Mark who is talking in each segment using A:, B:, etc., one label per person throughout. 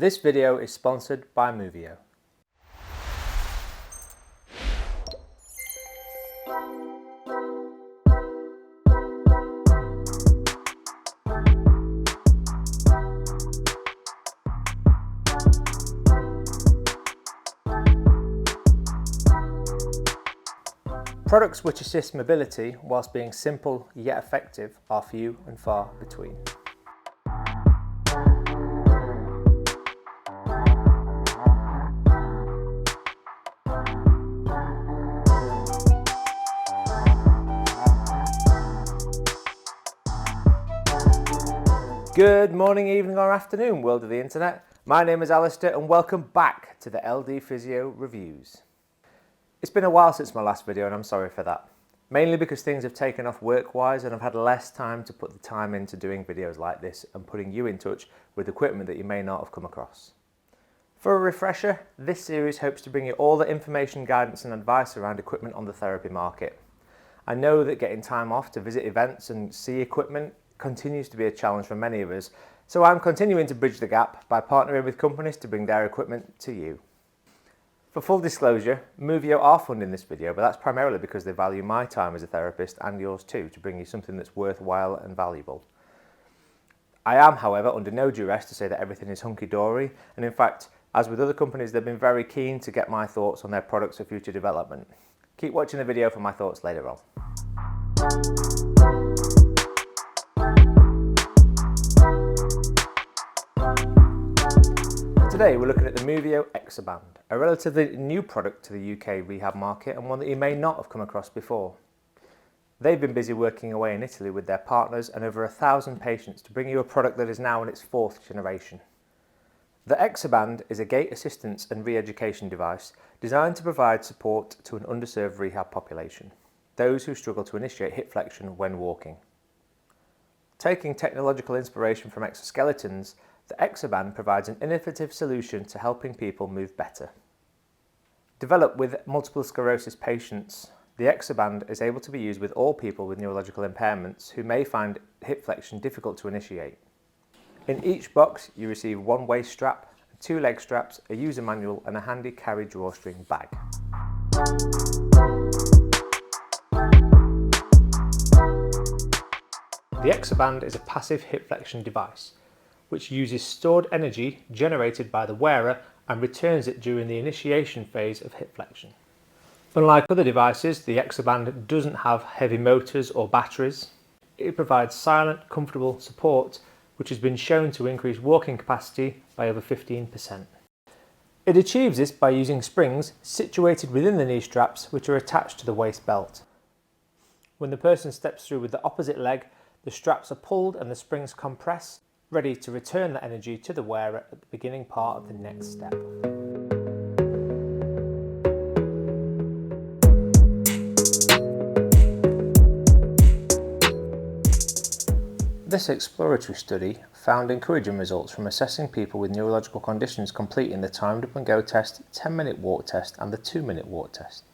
A: This video is sponsored by Moveo. Products which assist mobility whilst being simple yet effective are few and far between. Good morning, evening or afternoon, world of the internet. My name is Alistair and welcome back to the LD Physio Reviews. It's been a while since my last video and I'm sorry for that. Mainly because things have taken off work-wise and I've had less time to put the time into doing videos like this and putting you in touch with equipment that you may not have come across. For a refresher, this series hopes to bring you all the information, guidance and advice around equipment on the therapy market. I know that getting time off to visit events and see equipment continues to be a challenge for many of us, so I'm continuing to bridge the gap by partnering with companies to bring their equipment to you. For full disclosure, Moveo are funding this video, but that's primarily because they value my time as a therapist and yours too to bring you something that's worthwhile and valuable. I am, however, under no duress to say that everything is hunky-dory, and in fact, as with other companies, they've been very keen to get my thoughts on their products for future development. Keep watching the video for my thoughts later on. Today we're looking at the Moveo ExoBand, a relatively new product to the UK rehab market and one that you may not have come across before. They've been busy working away in Italy with their partners and over 1,000 patients to bring you a product that is now in its 4th generation. The ExoBand is a gait assistance and re-education device designed to provide support to an underserved rehab population, those who struggle to initiate hip flexion when walking. Taking technological inspiration from exoskeletons, the ExoBand provides an innovative solution to helping people move better. Developed with multiple sclerosis patients, the ExoBand is able to be used with all people with neurological impairments who may find hip flexion difficult to initiate. In each box you receive one waist strap, 2 leg straps, a user manual and a handy carry drawstring bag. The ExoBand is a passive hip flexion device which uses stored energy generated by the wearer and returns it during the initiation phase of hip flexion. Unlike other devices, the ExoBand doesn't have heavy motors or batteries. It provides silent, comfortable support which has been shown to increase walking capacity by over 15%. It achieves this by using springs situated within the knee straps which are attached to the waist belt. When the person steps through with the opposite leg, the straps are pulled and the springs compress, ready to return the energy to the wearer at the beginning part of the next step. This exploratory study found encouraging results from assessing people with neurological conditions completing the timed up and go test, 10-minute walk test and the 2-minute walk test.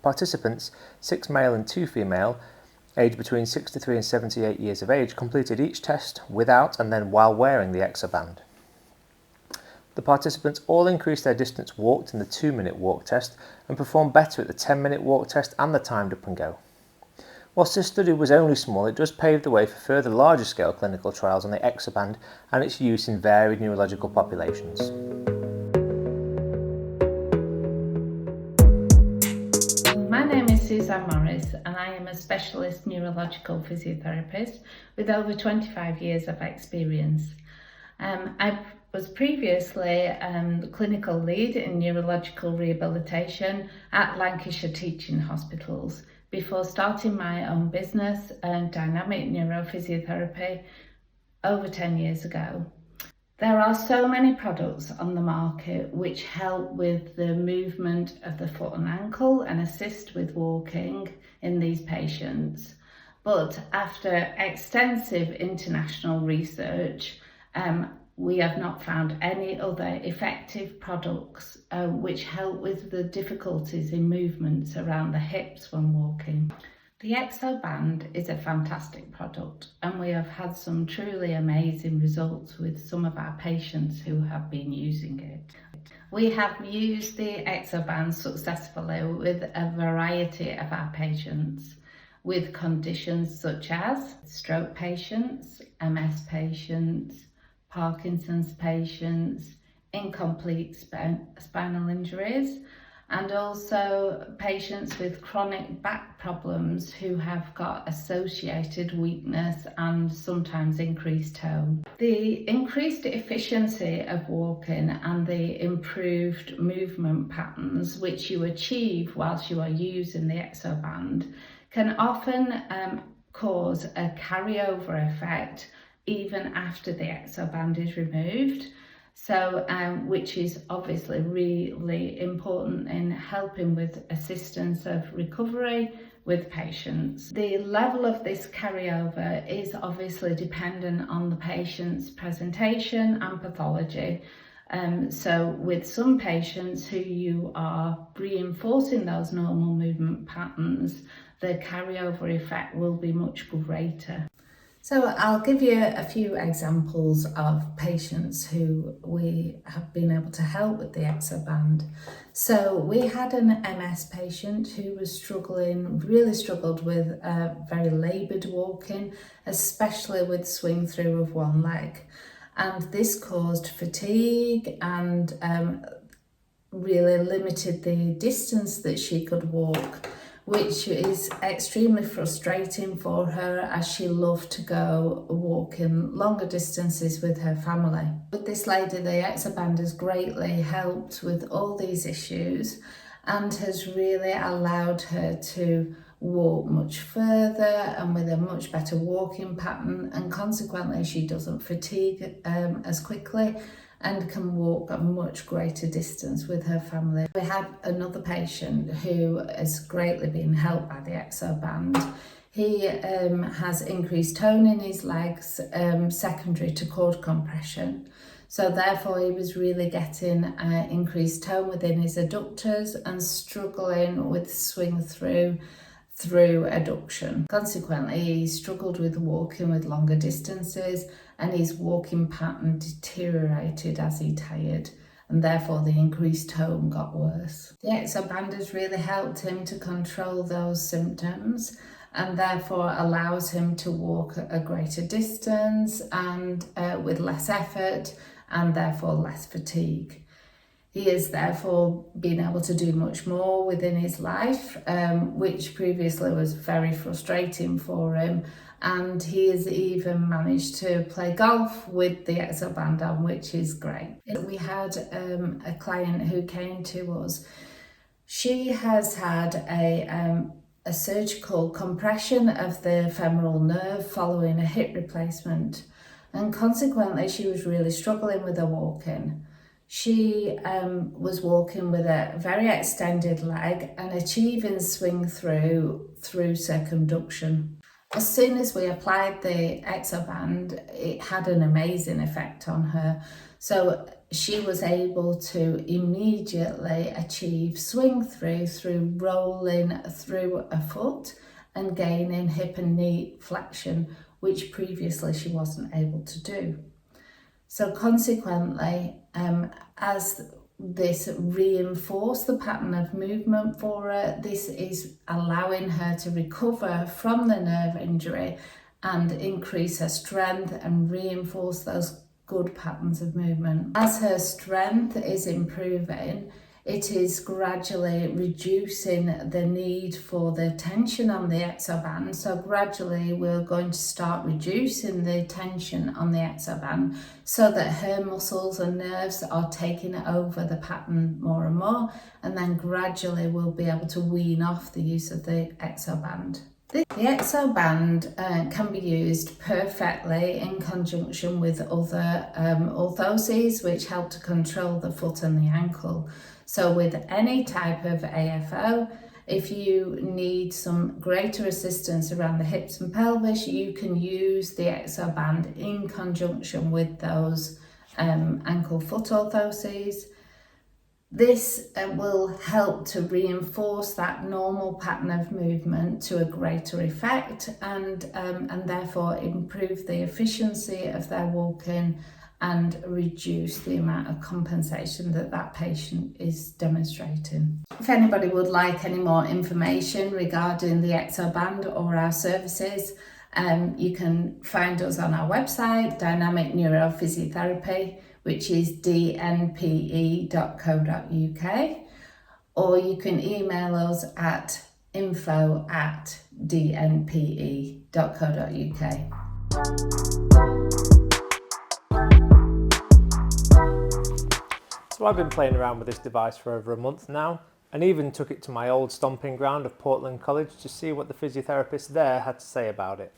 A: Participants, 6 male and 2 female, aged between 63 and 78 years of age, completed each test without and then while wearing the ExoBand. The participants all increased their distance walked in the 2-minute walk test and performed better at the 10-minute walk test and the timed up and go. Whilst this study was only small, it does pave the way for further larger scale clinical trials on the ExoBand and its use in varied neurological populations.
B: Suzanne Morris and I am a specialist neurological physiotherapist with over 25 years of experience. I was previously the clinical lead in neurological rehabilitation at Lancashire Teaching Hospitals before starting my own business, Dynamic Neurophysiotherapy, over 10 years ago. There are so many products on the market which help with the movement of the foot and ankle and assist with walking in these patients. But after extensive international research, we have not found any other effective products which help with the difficulties in movements around the hips when walking. The ExoBand is a fantastic product, and we have had some truly amazing results with some of our patients who have been using it. We have used the ExoBand successfully with a variety of our patients with conditions such as stroke patients, MS patients, Parkinson's patients, incomplete spinal injuries, and also patients with chronic back problems who have got associated weakness and sometimes increased tone. The increased efficiency of walking and the improved movement patterns which you achieve whilst you are using the ExoBand can often cause a carryover effect even after the ExoBand is removed. So, which is obviously really important in helping with assistance of recovery with patients. The level of this carryover is obviously dependent on the patient's presentation and pathology. So with some patients who you are reinforcing those normal movement patterns, the carryover effect will be much greater. So I'll give you a few examples of patients who we have been able to help with the ExoBand. So we had an MS patient who was really struggled with very laboured walking, especially with swing through of one leg. And this caused fatigue and really limited the distance that she could walk, which is extremely frustrating for her as she loved to go walking longer distances with her family. With this lady, the ExoBand has greatly helped with all these issues and has really allowed her to walk much further and with a much better walking pattern, and consequently she doesn't fatigue as quickly and can walk a much greater distance with her family. We had another patient who has greatly been helped by the ExoBand. He has increased tone in his legs secondary to cord compression. So therefore he was really getting increased tone within his adductors and struggling with swing through adduction. Consequently, he struggled with walking with longer distances and his walking pattern deteriorated as he tired, and therefore the increased tone got worse. The ExoBand has really helped him to control those symptoms and therefore allows him to walk a greater distance and with less effort and therefore less fatigue. He has therefore been able to do much more within his life, which previously was very frustrating for him. And he has even managed to play golf with the ExoBand on, which is great. We had a client who came to us. She has had a surgical compression of the femoral nerve following a hip replacement. And consequently, she was really struggling with her walking. She was walking with a very extended leg and achieving swing through circumduction. As soon as we applied the ExoBand, it had an amazing effect on her. So she was able to immediately achieve swing through rolling through a foot and gaining hip and knee flexion, which previously she wasn't able to do. So consequently, as this reinforced the pattern of movement for her, this is allowing her to recover from the nerve injury and increase her strength and reinforce those good patterns of movement. As her strength is improving, it is gradually reducing the need for the tension on the ExoBand. So gradually we're going to start reducing the tension on the ExoBand so that her muscles and nerves are taking over the pattern more and more, and then gradually we'll be able to wean off the use of the ExoBand. The ExoBand can be used perfectly in conjunction with other orthoses which help to control the foot and the ankle. So with any type of AFO, if you need some greater assistance around the hips and pelvis, you can use the ExoBand in conjunction with those ankle foot orthoses. This will help to reinforce that normal pattern of movement to a greater effect, and therefore improve the efficiency of their walking and reduce the amount of compensation that that patient is demonstrating. If anybody would like any more information regarding the ExoBand or our services, you can find us on our website, Dynamic Neurophysiotherapy, which is dnpe.co.uk, or you can email us at info@dnpe.co.uk.
A: So I've been playing around with this device for over a month now, and even took it to my old stomping ground of Portland College to see what the physiotherapists there had to say about it.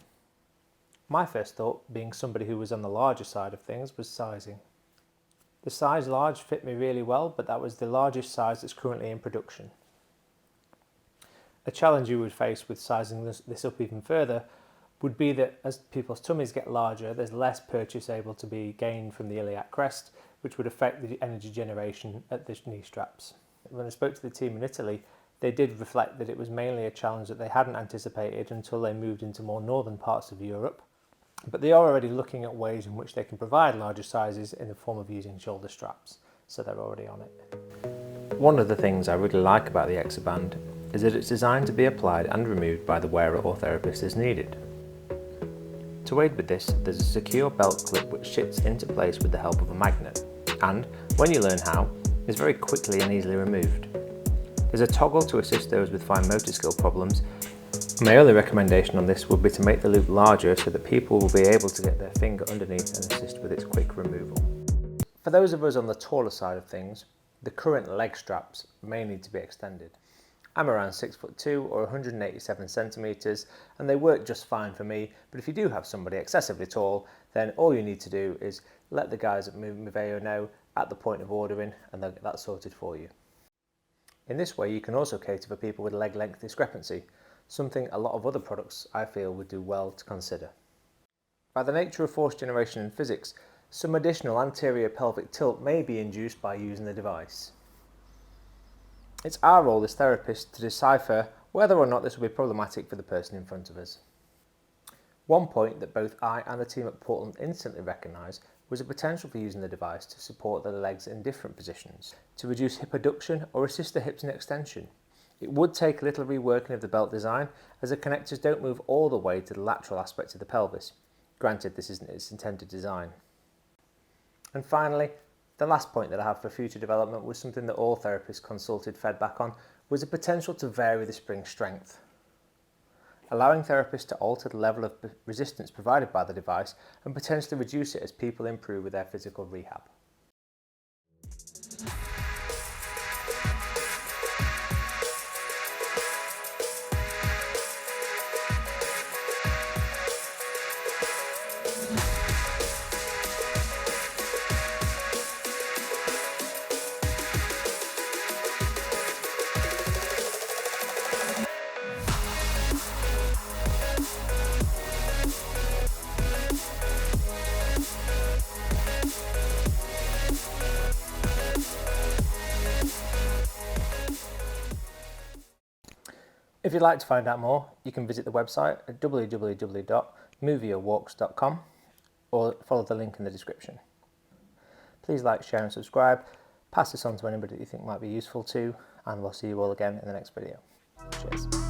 A: My first thought, being somebody who was on the larger side of things, was sizing. The size large fit me really well, but that was the largest size that's currently in production. A challenge you would face with sizing this up even further would be that as people's tummies get larger, there's less purchase able to be gained from the iliac crest, which would affect the energy generation at the knee straps. When I spoke to the team in Italy, they did reflect that it was mainly a challenge that they hadn't anticipated until they moved into more northern parts of Europe, but they are already looking at ways in which they can provide larger sizes in the form of using shoulder straps, so they're already on it. One of the things I really like about the ExoBand is that it's designed to be applied and removed by the wearer or therapist as needed. To aid with this, there's a secure belt clip which sits into place with the help of a magnet, and when you learn how, is very quickly and easily removed. There's a toggle to assist those with fine motor skill problems. My only recommendation on this would be to make the loop larger so that people will be able to get their finger underneath and assist with its quick removal. For those of us on the taller side of things, the current leg straps may need to be extended. I'm around 6'2" or 187 centimetres, and they work just fine for me, but if you do have somebody excessively tall, then all you need to do is let the guys at Moveo know at the point of ordering, and they'll get that sorted for you. In this way, you can also cater for people with leg length discrepancy, something a lot of other products I feel would do well to consider. By the nature of force generation in physics, some additional anterior pelvic tilt may be induced by using the device. It's our role as therapists to decipher whether or not this will be problematic for the person in front of us. One point that both I and the team at Portland instantly recognised was the potential for using the device to support the legs in different positions, to reduce hip adduction or assist the hips in extension. It would take a little reworking of the belt design, as the connectors don't move all the way to the lateral aspect of the pelvis. Granted, this isn't its intended design. And finally, the last point that I have for future development was something that all therapists consulted fed back on, was the potential to vary the spring strength. Allowing therapists to alter the level of resistance provided by the device and potentially reduce it as people improve with their physical rehab. If you'd like to find out more, you can visit the website at www.moveowalks.com or follow the link in the description. Please like, share and subscribe, pass this on to anybody that you think might be useful to, and we'll see you all again in the next video. Cheers.